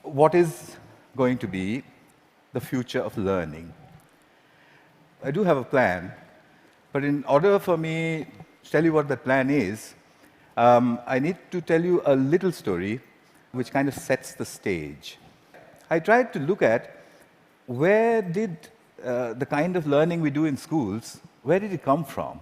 What is going to be the future of learning? I do have a plan, but in order for me to tell you what that plan is, I need to tell you a little story which kind of sets the stage. I tried to look at where did the kind of learning we do in schools, where did it come from?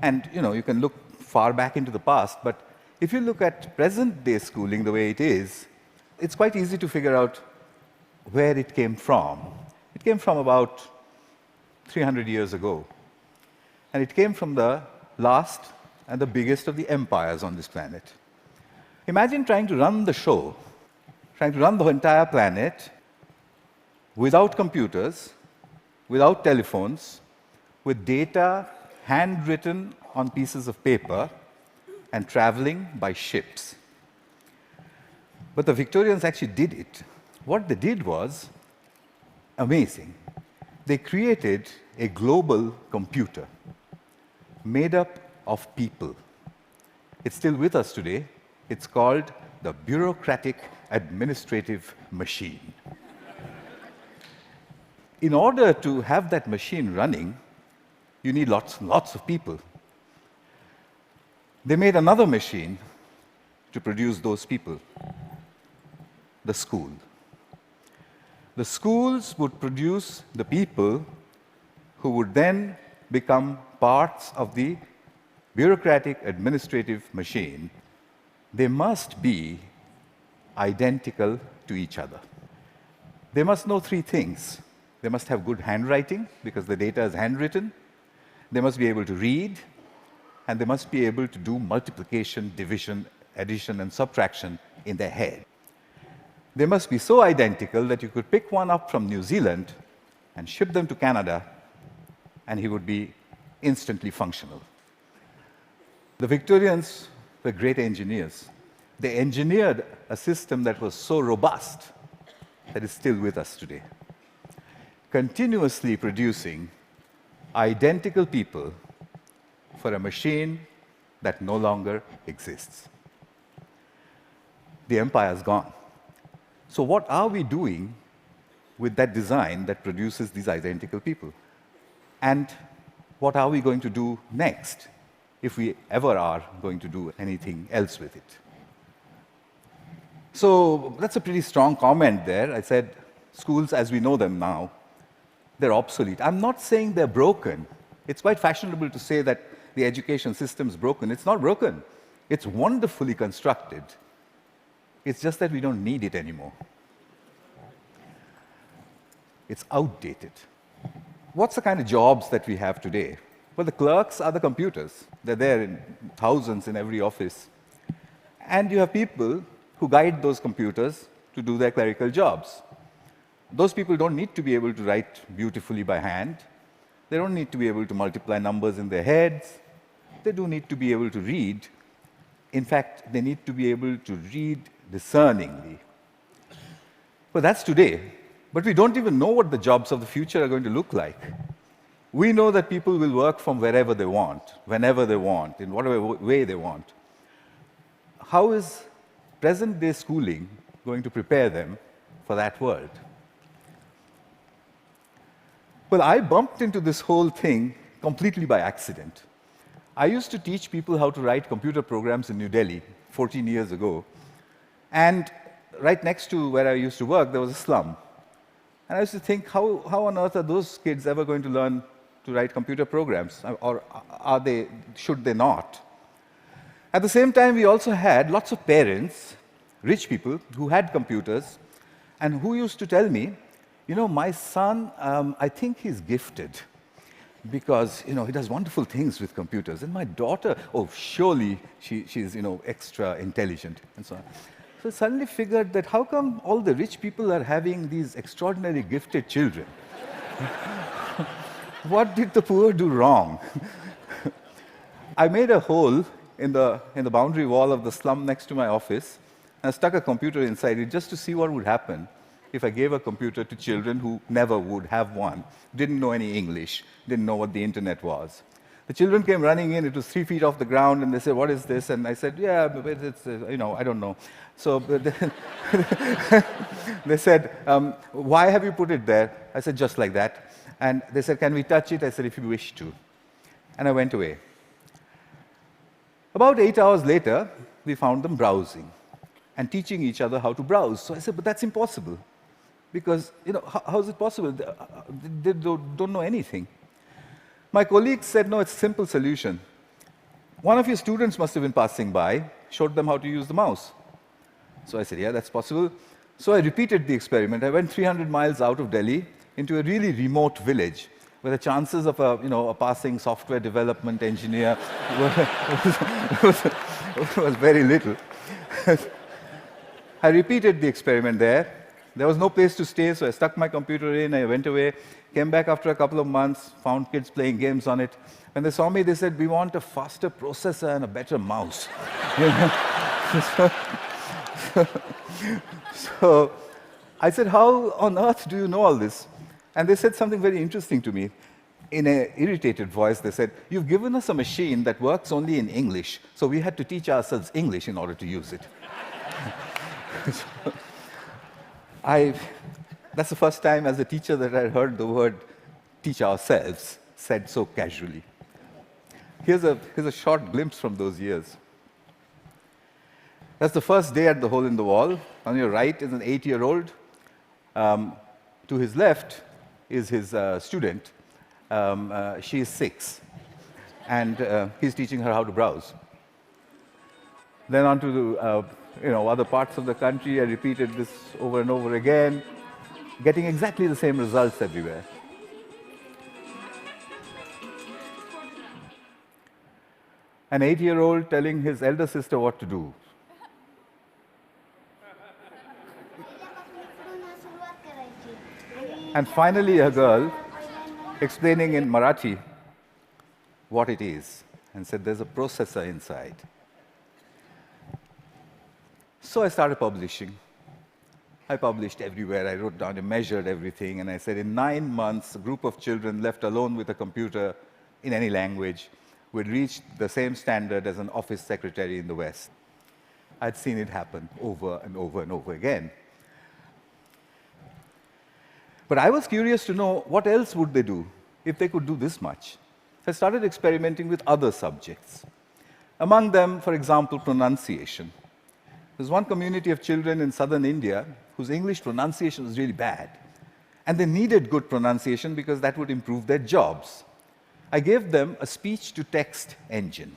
And you can look far back into the past, but if you look at present-day schooling the way it is, it's quite easy to figure out where it came from. It came from about 300 years ago. And it came from the last and the biggest of the empires on this planet. Imagine trying to run the show, trying to run the entire planet without computers, without telephones, with data handwritten on pieces of paper and traveling by ships. But the Victorians actually did it. What they did was amazing. They created a global computer made up of people. It's still with us today. It's called the bureaucratic administrative machine. In order to have that machine running, you need lots and lots of people. They made another machine to produce those people. The school. The schools would produce the people who would then become parts of the bureaucratic administrative machine. They must be identical to each other. They must know three things. They must have good handwriting, because the data is handwritten. They must be able to read, and they must be able to do multiplication, division, addition, and subtraction in their head. They must be so identical that you could pick one up from New Zealand and ship them to Canada, and he would be instantly functional. The Victorians were great engineers. They engineered a system that was so robust that is still with us today, continuously producing identical people for a machine that no longer exists. The empire's gone. So what are we doing with that design that produces these identical people? And what are we going to do next, if we ever are going to do anything else with it? So that's a pretty strong comment there. I said, schools as we know them now, they're obsolete. I'm not saying they're broken. It's quite fashionable to say that the education system's broken. It's not broken. It's wonderfully constructed. It's just that we don't need it anymore. It's outdated. What's the kind of jobs that we have today? Well, the clerks are the computers. They're there in thousands in every office. And you have people who guide those computers to do their clerical jobs. Those people don't need to be able to write beautifully by hand. They don't need to be able to multiply numbers in their heads. They do need to be able to read. In fact, they need to be able to read discerningly. Well, that's today. But we don't even know what the jobs of the future are going to look like. We know that people will work from wherever they want, whenever they want, in whatever way they want. How is present-day schooling going to prepare them for that world? Well, I bumped into this whole thing completely by accident. I used to teach people how to write computer programs in New Delhi 14 years ago. And right next to where I used to work, there was a slum. And I used to think, how on earth are those kids ever going to learn to write computer programs? Or should they not? At the same time, we also had lots of parents, rich people, who had computers, and who used to tell me, my son, I think he's gifted, because he does wonderful things with computers. And my daughter, surely she's extra intelligent, and so on. So I suddenly figured that how come all the rich people are having these extraordinarily gifted children? What did the poor do wrong? I made a hole in the boundary wall of the slum next to my office, and I stuck a computer inside it just to see what would happen if I gave a computer to children who never would have one, didn't know any English, didn't know what the internet was. The children came running in. It was 3 feet off the ground, and they said, "What is this?" And I said, "Yeah, but it's, I don't know." So they said, "Why have you put it there?" I said, "Just like that." And they said, "Can we touch it?" I said, "If you wish to." And I went away. About 8 hours later, we found them browsing and teaching each other how to browse. So I said, "But that's impossible, because how is it possible? They don't know anything." My colleagues said, "No, it's a simple solution. One of your students must have been passing by, showed them how to use the mouse." So I said, "Yeah, that's possible." So I repeated the experiment. I went 300 miles out of Delhi into a really remote village where the chances of a passing software development engineer was very little. I repeated the experiment there. There was no place to stay, so I stuck my computer in, I went away, came back after a couple of months, found kids playing games on it. When they saw me, they said, "We want a faster processor and a better mouse." So I said, "How on earth do you know all this?" And they said something very interesting to me. In an irritated voice, they said, "You've given us a machine that works only in English, so we had to teach ourselves English in order to use it." That's the first time as a teacher that I heard the word "teach ourselves" said so casually. Here's a short glimpse from those years. That's the first day at the Hole in the Wall. On your right is an 8-year-old. To his left is his student. She is 6, and he's teaching her how to browse. Then on to the other parts of the country. I repeated this over and over again, getting exactly the same results everywhere. An 8-year-old telling his elder sister what to do. And finally, a girl explaining in Marathi what it is, and said, "There's a processor inside." So I started publishing. I published everywhere. I wrote down and measured everything, and I said, in 9 months, a group of children left alone with a computer in any language would reach the same standard as an office secretary in the West. I'd seen it happen over and over and over again. But I was curious to know what else would they do if they could do this much. I started experimenting with other subjects. Among them, for example, pronunciation. There's one community of children in southern India whose English pronunciation was really bad. And they needed good pronunciation because that would improve their jobs. I gave them a speech-to-text engine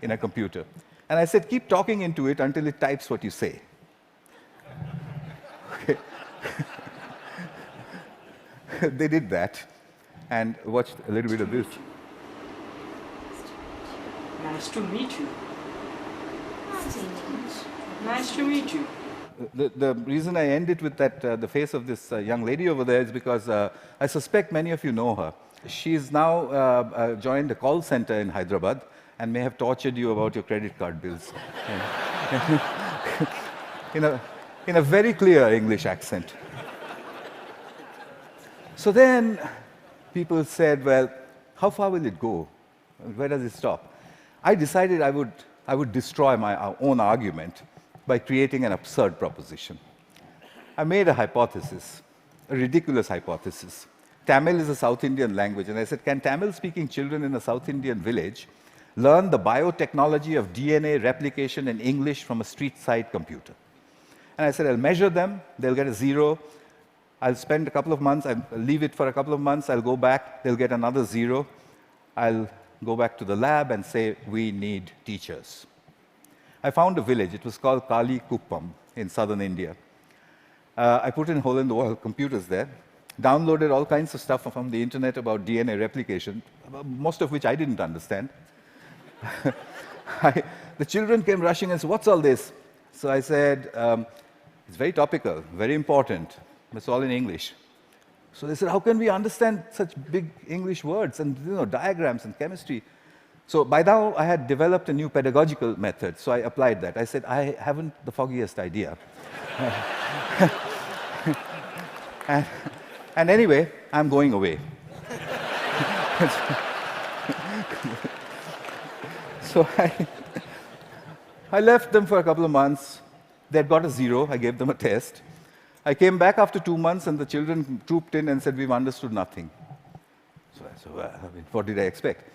in a computer. And I said, "Keep talking into it until it types what you say." Okay. They did that, and watched a little bit of this. Nice to meet you. Nice to meet you. The reason I end it with that, the face of this young lady over there is because I suspect many of you know her. She's now joined a call center in Hyderabad and may have tortured you about your credit card bills. in a very clear English accent. So then people said, "Well, how far will it go? Where does it stop?" I decided I would destroy my own argument by creating an absurd proposition. I made a hypothesis, a ridiculous hypothesis. Tamil is a South Indian language, and I said, can Tamil-speaking children in a South Indian village learn the biotechnology of DNA replication in English from a street-side computer? And I said, I'll measure them, they'll get a 0. I'll spend a couple of months, I'll leave it for a couple of months, I'll go back, they'll get another 0. I'll go back to the lab and say, we need teachers. I found a village, it was called Kali Kuppam in southern India. I put in hole-in-the-wall computers there, downloaded all kinds of stuff from the internet about DNA replication, most of which I didn't understand. The children came rushing and said, what's all this? So I said, it's very topical, very important. It's all in English. So they said, how can we understand such big English words and diagrams and chemistry? So by now, I had developed a new pedagogical method, so I applied that. I said, I haven't the foggiest idea. and anyway, I'm going away. So I left them for a couple of months. They'd got a 0. I gave them a test. I came back after 2 months, and the children trooped in and said, we've understood nothing. So I said, well, I mean, what did I expect?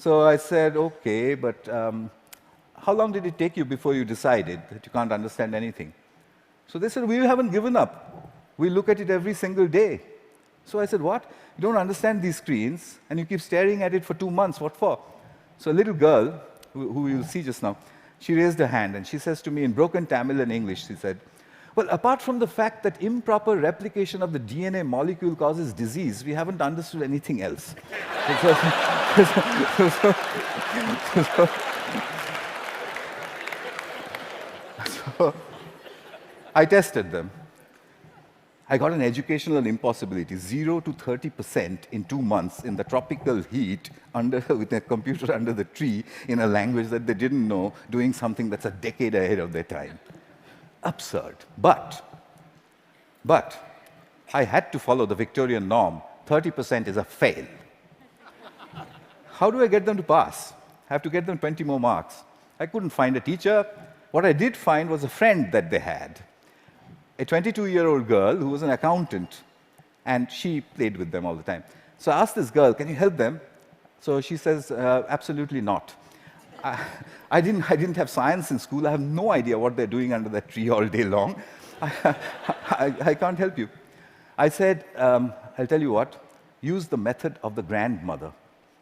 So I said, okay, but how long did it take you before you decided that you can't understand anything? So they said, we haven't given up. We look at it every single day. So I said, what? You don't understand these screens, and you keep staring at it for 2 months. What for? So a little girl, who you'll see just now, she raised her hand, and she says to me in broken Tamil and English, she said, well, apart from the fact that improper replication of the DNA molecule causes disease, we haven't understood anything else. So I tested them. I got an educational impossibility, 0 to 30% in 2 months in the tropical heat with a computer under the tree in a language that they didn't know, doing something that's a decade ahead of their time. Absurd. But I had to follow the Victorian norm. 30% is a fail. How do I get them to pass? I have to get them 20 more marks. I couldn't find a teacher. What I did find was a friend that they had, a 22-year-old girl who was an accountant, and she played with them all the time. So I asked this girl, can you help them? So she says, absolutely not. I didn't have science in school. I have no idea what they're doing under that tree all day long. I can't help you. I said, I'll tell you what, use the method of the grandmother.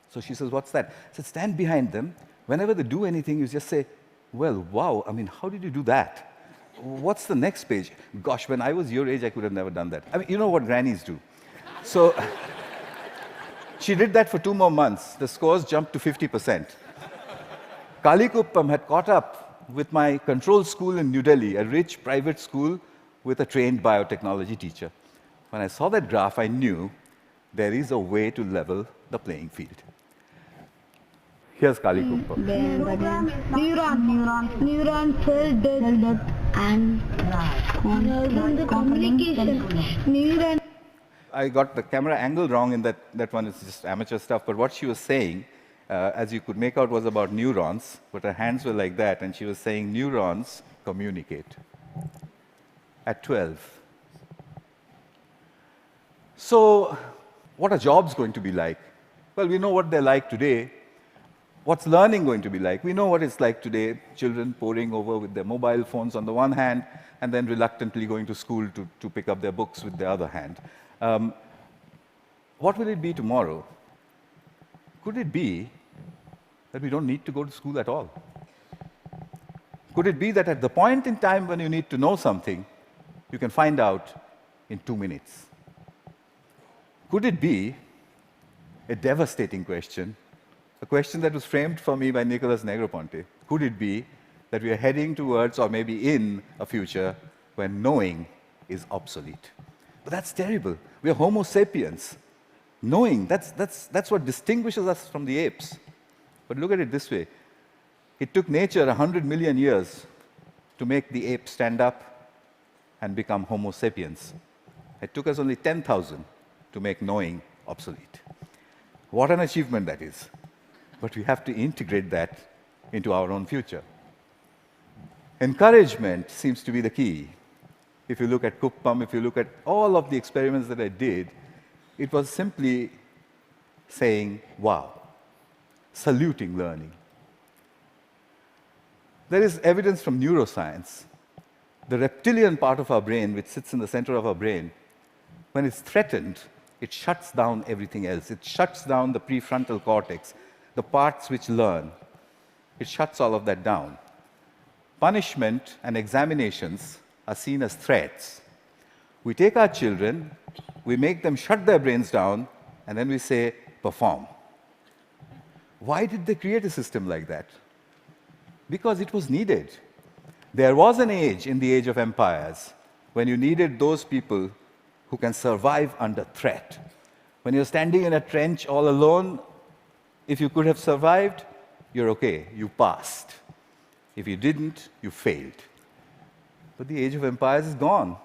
So she says, what's that? I said, stand behind them. Whenever they do anything, you just say, well, wow, I mean, how did you do that? What's the next page? Gosh, when I was your age, I could have never done that. I mean, you know what grannies do. So she did that for 2 more months. The scores jumped to 50%. Kalikuppam had caught up with my control school in New Delhi, a rich private school with a trained biotechnology teacher. When I saw that graph, I knew there is a way to level the playing field. Here's Kalikuppam. Neuron cell death and communication. I got the camera angle wrong in that one. It's just amateur stuff. But what she was saying, as you could make out, was about neurons. But her hands were like that, and she was saying neurons communicate. At 12. So, what are jobs going to be like? Well, we know what they're like today. What's learning going to be like? We know what it's like today, children poring over with their mobile phones on the one hand, and then reluctantly going to school to pick up their books with the other hand. What will it be tomorrow? Could it be that we don't need to go to school at all? Could it be that at the point in time when you need to know something, you can find out in 2 minutes? Could it be a devastating question, a question that was framed for me by Nicholas Negroponte? Could it be that we are heading towards, or maybe in, a future when knowing is obsolete? But that's terrible. We are Homo sapiens. Knowing, that's what distinguishes us from the apes. But look at it this way. It took nature 100 million years to make the ape stand up and become Homo sapiens. It took us only 10,000 to make knowing obsolete. What an achievement that is. But we have to integrate that into our own future. Encouragement seems to be the key. If you look at Kuppam, if you look at all of the experiments that I did, it was simply saying, wow, saluting learning. There is evidence from neuroscience. The reptilian part of our brain, which sits in the center of our brain, when it's threatened, it shuts down everything else. It shuts down the prefrontal cortex, the parts which learn. It shuts all of that down. Punishment and examinations are seen as threats. We take our children, we make them shut their brains down, and then we say, perform. Why did they create a system like that? Because it was needed. There was an age, in the age of empires, when you needed those people who can survive under threat. When you're standing in a trench all alone, if you could have survived, you're okay, you passed. If you didn't, you failed. But the age of empires is gone.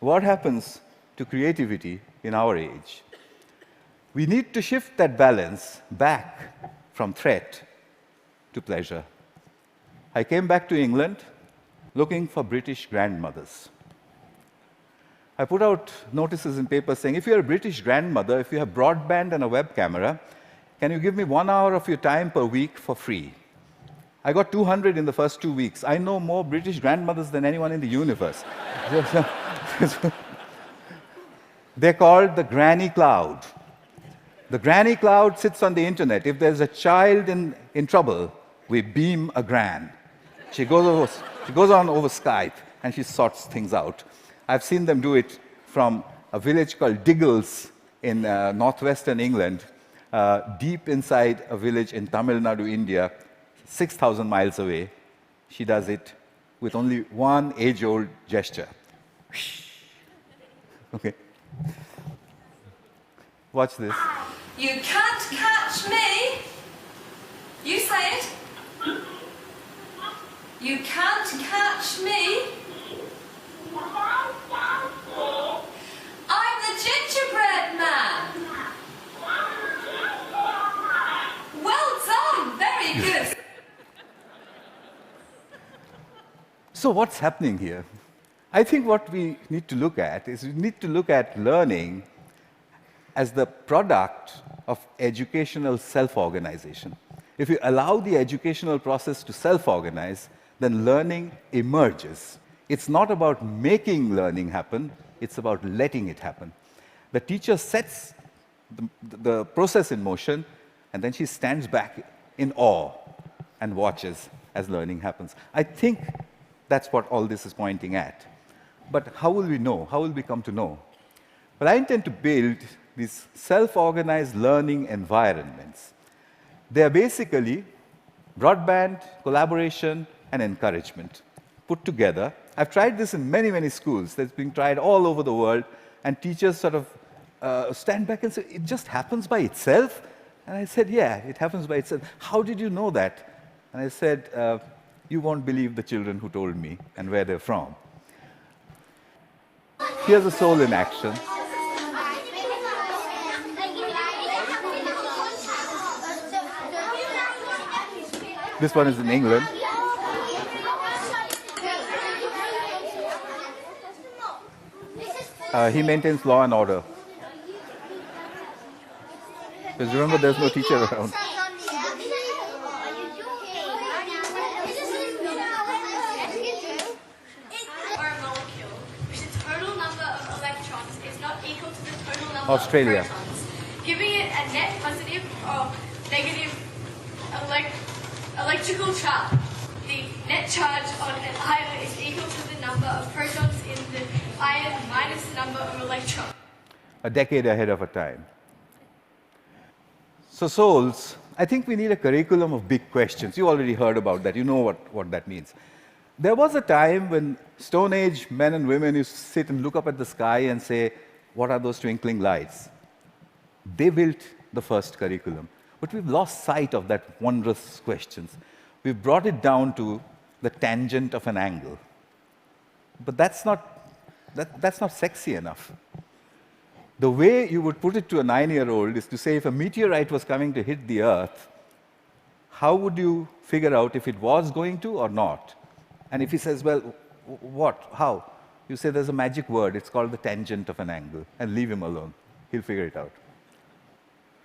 What happens to creativity in our age? We need to shift that balance back from threat to pleasure. I came back to England looking for British grandmothers. I put out notices in papers saying, if you're a British grandmother, if you have broadband and a web camera, can you give me 1 hour of your time per week for free? I got 200 in the first 2 weeks. I know more British grandmothers than anyone in the universe. They're called the granny cloud. The granny cloud sits on the internet. If there's a child in trouble, we beam a gran. She goes on over Skype and she sorts things out. I've seen them do it from a village called Diggles in northwestern England, deep inside a village in Tamil Nadu, India, 6,000 miles away. She does it with only one age-old gesture. Okay. Watch this. You can't catch me. You say it. You can't catch me. I'm the gingerbread man. Well done. Very good. So what's happening here? I think what we need to look at is we need to look at learning as the product of educational self-organization. If you allow the educational process to self-organize, then learning emerges. It's not about making learning happen, it's about letting it happen. The teacher sets the process in motion, and then she stands back in awe and watches as learning happens. I think that's what all this is pointing at. But how will we know? How will we come to know? Well, I intend to build these self-organized learning environments. They are basically broadband, collaboration, and encouragement put together. I've tried this in many, many schools. That's being tried all over the world, and teachers sort of stand back and say, it just happens by itself? And I said, yeah, it happens by itself. How did you know that? And I said, you won't believe the children who told me and where they're from. Here's a soul in action. This one is in England. He maintains law and order. Because remember, there's no teacher around. Australia. Giving it a net positive or negative electrical charge. The net charge on an ion is equal to the number of protons in the ion minus the number of electrons. A decade ahead of our time. So souls, I think we need a curriculum of big questions. You already heard about that. You know what that means. There was a time when Stone Age men and women used to sit and look up at the sky and say, what are those twinkling lights? They built the first curriculum. But we've lost sight of that wondrous questions. We've brought it down to the tangent of an angle. But that's not sexy enough. The way you would put it to a 9-year-old is to say, if a meteorite was coming to hit the Earth, how would you figure out if it was going to or not? And if he says, well, what? How? You say there's a magic word. It's called the tangent of an angle. And leave him alone. He'll figure it out.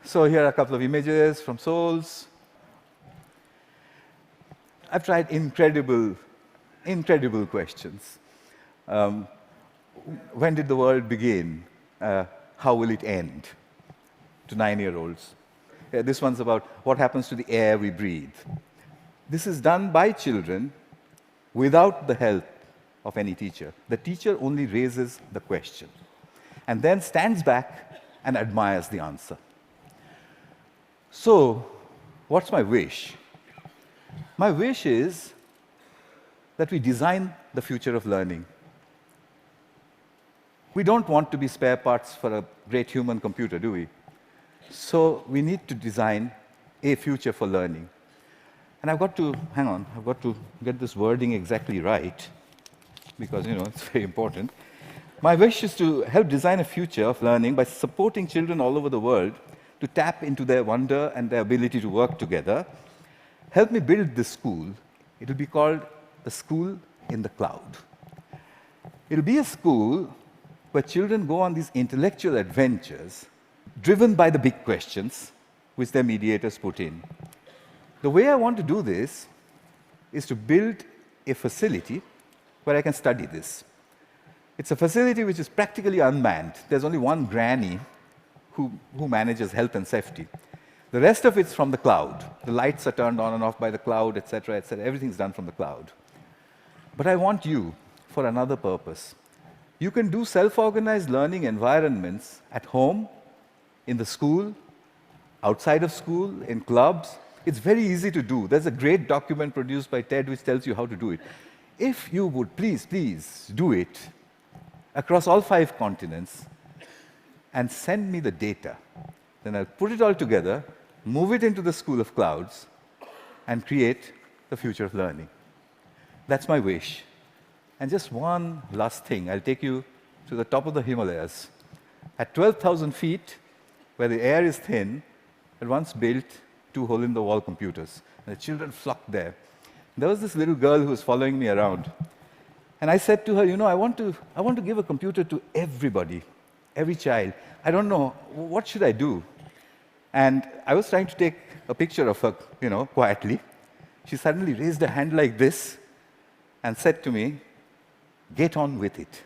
So here are a couple of images from souls. I've tried incredible questions. When did the world begin? How will it end? To 9-year-olds. This one's about what happens to the air we breathe. This is done by children without the help of any teacher. The teacher only raises the question and then stands back and admires the answer. So, what's my wish? My wish is that we design the future of learning. We don't want to be spare parts for a great human computer, do we? So we need to design a future for learning. And hang on, I've got to get this wording exactly right, because, it's very important. My wish is to help design a future of learning by supporting children all over the world to tap into their wonder and their ability to work together. Help me build this school. It will be called the School in the Cloud. It'll be a school where children go on these intellectual adventures driven by the big questions which their mediators put in. The way I want to do this is to build a facility where I can study this. It's a facility which is practically unmanned. There's only one granny who manages health and safety. The rest of it's from the cloud. The lights are turned on and off by the cloud, etc., etc. Everything's done from the cloud. But I want you for another purpose. You can do self-organized learning environments at home, in the school, outside of school, in clubs. It's very easy to do. There's a great document produced by TED which tells you how to do it. If you would please do it across all 5 continents and send me the data, then I'll put it all together, move it into the School of Clouds, and create the future of learning. That's my wish. And just one last thing, I'll take you to the top of the Himalayas. At 12,000 feet, where the air is thin, I once built 2 hole-in-the-wall computers. And the children flocked there. There was this little girl who was following me around. And I said to her, I want to give a computer to everybody, every child. I don't know, what should I do? And I was trying to take a picture of her, quietly. She suddenly raised her hand like this and said to me, "Get on with it."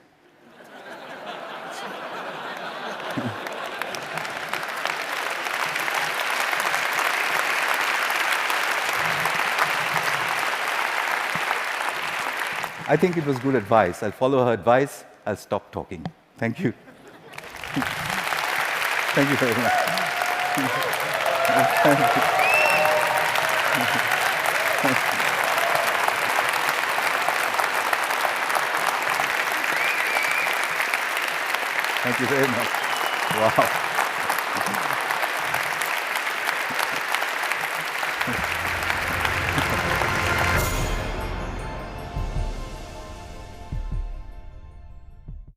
I think it was good advice. I'll follow her advice. I'll stop talking. Thank you. Thank you very much. Thank you very much. Wow.